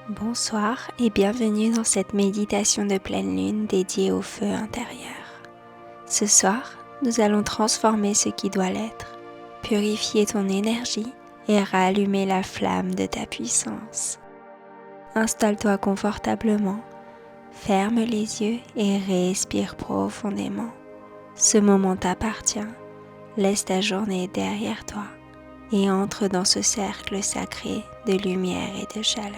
Bonsoir et bienvenue dans cette méditation de pleine lune dédiée au feu intérieur. Ce soir, nous allons transformer ce qui doit l'être, purifier ton énergie et rallumer la flamme de ta puissance. Installe-toi confortablement, ferme les yeux et respire profondément. Ce moment t'appartient, laisse ta journée derrière toi et entre dans ce cercle sacré de lumière et de chaleur.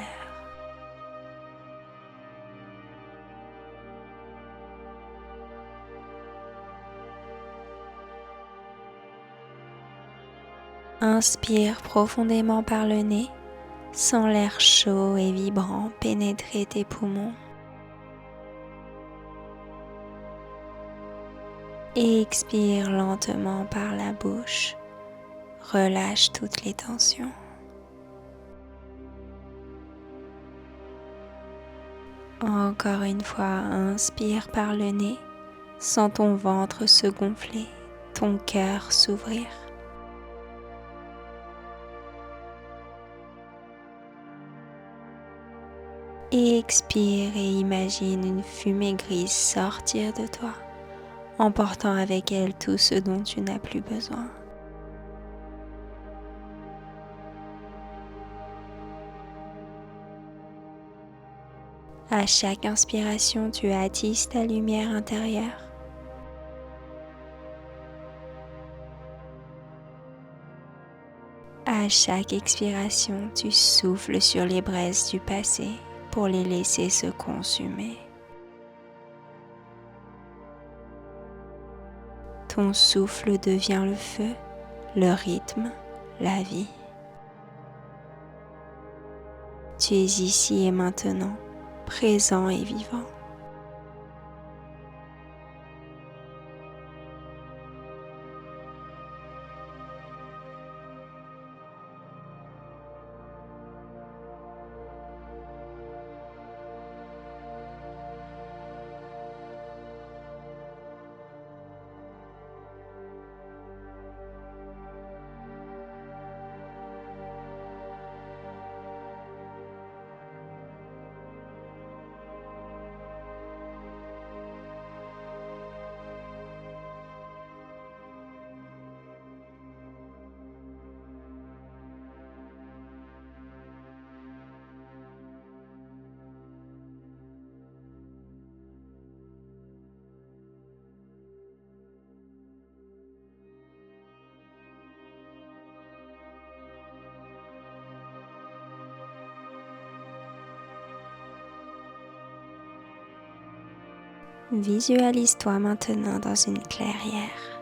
Inspire profondément par le nez, sens l'air chaud et vibrant pénétrer tes poumons. Et expire lentement par la bouche, relâche toutes les tensions. Encore une fois, inspire par le nez, sens ton ventre se gonfler, ton cœur s'ouvrir. Et expire et imagine une fumée grise sortir de toi, emportant avec elle tout ce dont tu n'as plus besoin. À chaque inspiration, tu attises ta lumière intérieure. À chaque expiration, tu souffles sur les braises du passé pour les laisser se consumer. Ton souffle devient le feu, le rythme, la vie. Tu es ici et maintenant, présent et vivant. Visualise-toi maintenant dans une clairière.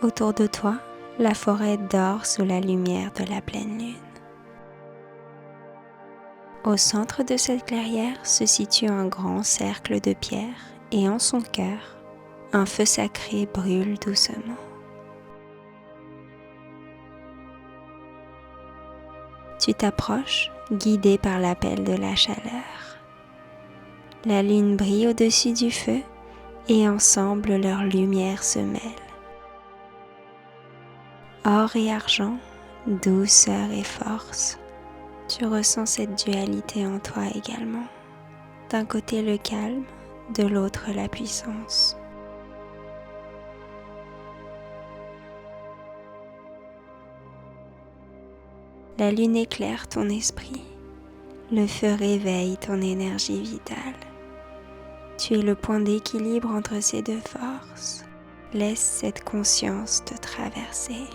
Autour de toi, la forêt dort sous la lumière de la pleine lune. Au centre de cette clairière se situe un grand cercle de pierre et en son cœur, un feu sacré brûle doucement. Tu t'approches, guidé par l'appel de la chaleur. La lune brille au-dessus du feu et ensemble leurs lumières se mêlent. Or et argent, douceur et force. Tu ressens cette dualité en toi également. D'un côté le calme, de l'autre la puissance. La lune éclaire ton esprit. Le feu réveille ton énergie vitale. Tu es le point d'équilibre entre ces deux forces. Laisse cette conscience te traverser.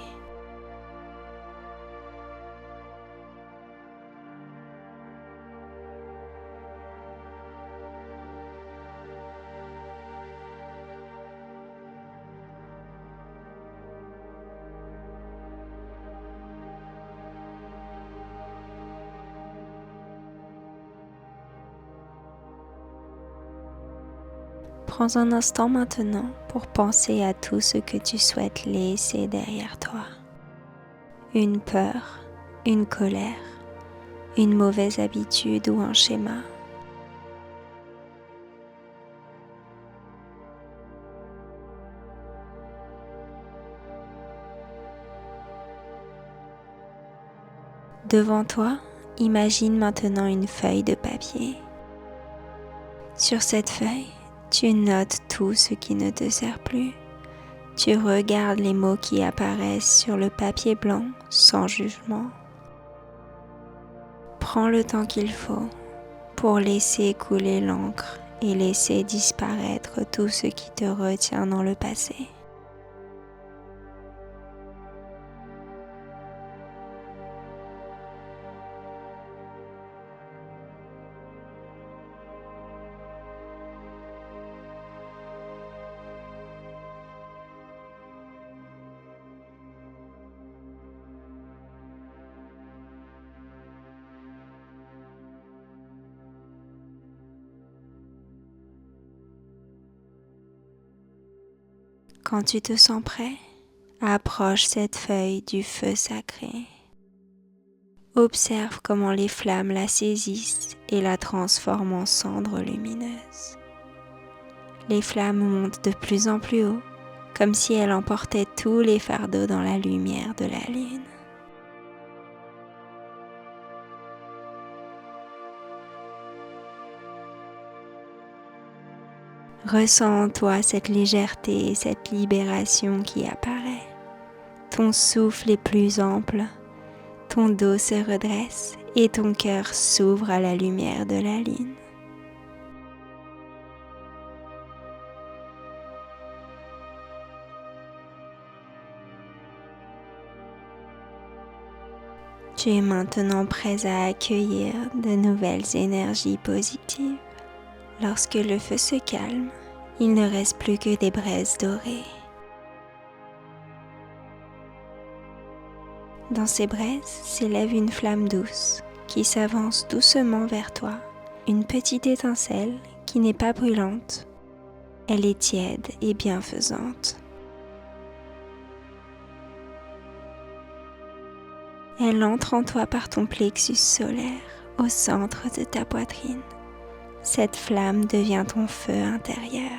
Prends un instant maintenant pour penser à tout ce que tu souhaites laisser derrière toi. Une peur, une colère, une mauvaise habitude ou un schéma. Devant toi, Imagine maintenant une feuille de papier. Sur cette feuille, tu notes tout ce qui ne te sert plus. Tu regardes les mots qui apparaissent sur le papier blanc sans jugement. Prends le temps qu'il faut pour laisser couler l'encre et laisser disparaître tout ce qui te retient dans le passé. Quand tu te sens prêt, approche cette feuille du feu sacré. Observe comment les flammes la saisissent et la transforment en cendres lumineuses. Les flammes montent de plus en plus haut, comme si elles emportaient tous les fardeaux dans la lumière de la lune. Ressens en toi cette légèreté et cette libération qui apparaît. Ton souffle est plus ample, ton dos se redresse et ton cœur s'ouvre à la lumière de la lune. Tu es maintenant prêt à accueillir de nouvelles énergies positives. Lorsque le feu se calme, il ne reste plus que des braises dorées. Dans ces braises s'élève une flamme douce qui s'avance doucement vers toi, une petite étincelle qui n'est pas brûlante. Elle est tiède et bienfaisante. Elle entre en toi par ton plexus solaire, au centre de ta poitrine. Cette flamme devient ton feu intérieur.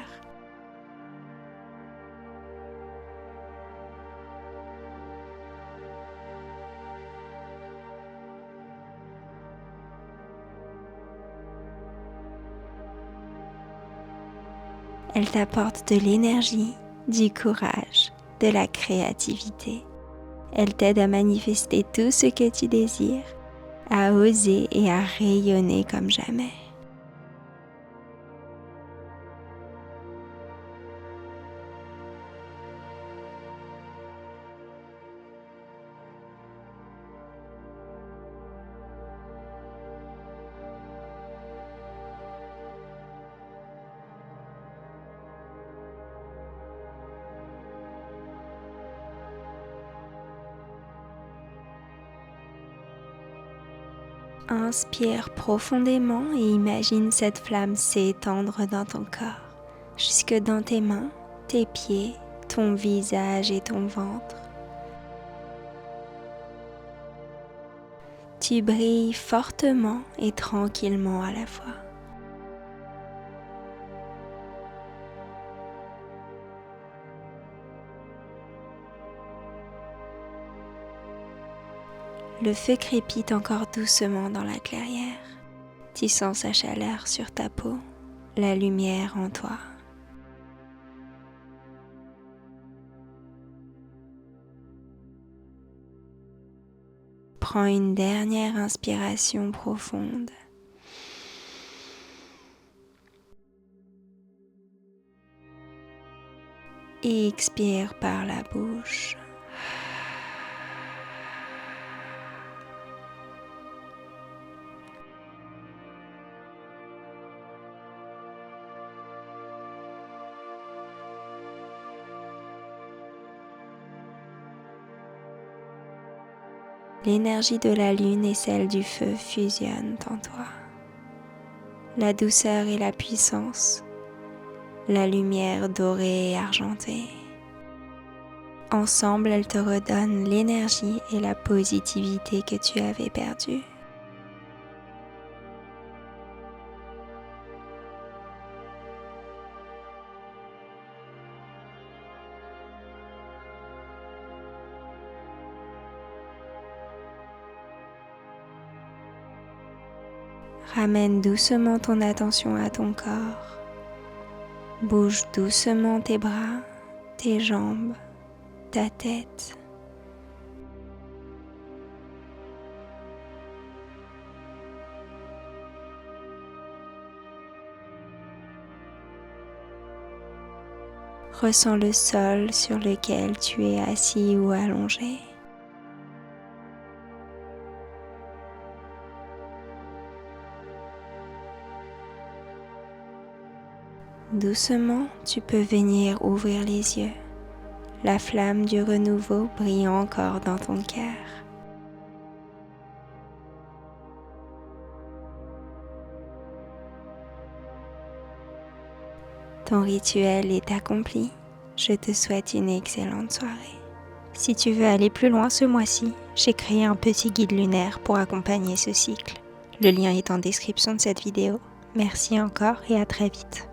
Elle t'apporte de l'énergie, du courage, de la créativité. Elle t'aide à manifester tout ce que tu désires, à oser et à rayonner comme jamais. Inspire profondément et imagine cette flamme s'étendre dans ton corps, jusque dans tes mains, tes pieds, ton visage et ton ventre. Tu brilles fortement et tranquillement à la fois. Le feu crépite encore doucement dans la clairière. Tu sens sa chaleur sur ta peau, la lumière en toi. Prends une dernière inspiration profonde. Et expire par la bouche. L'énergie de la lune et celle du feu fusionnent en toi. La douceur et la puissance, la lumière dorée et argentée. Ensemble, elles te redonnent l'énergie et la positivité que tu avais perdue. Ramène doucement ton attention à ton corps. Bouge doucement tes bras, tes jambes, ta tête. Ressens le sol sur lequel tu es assis ou allongé. Doucement, tu peux venir ouvrir les yeux. La flamme du renouveau brille encore dans ton cœur. Ton rituel est accompli. Je te souhaite une excellente soirée. Si tu veux aller plus loin ce mois-ci, j'ai créé un petit guide lunaire pour accompagner ce cycle. Le lien est en description de cette vidéo. Merci encore et à très vite.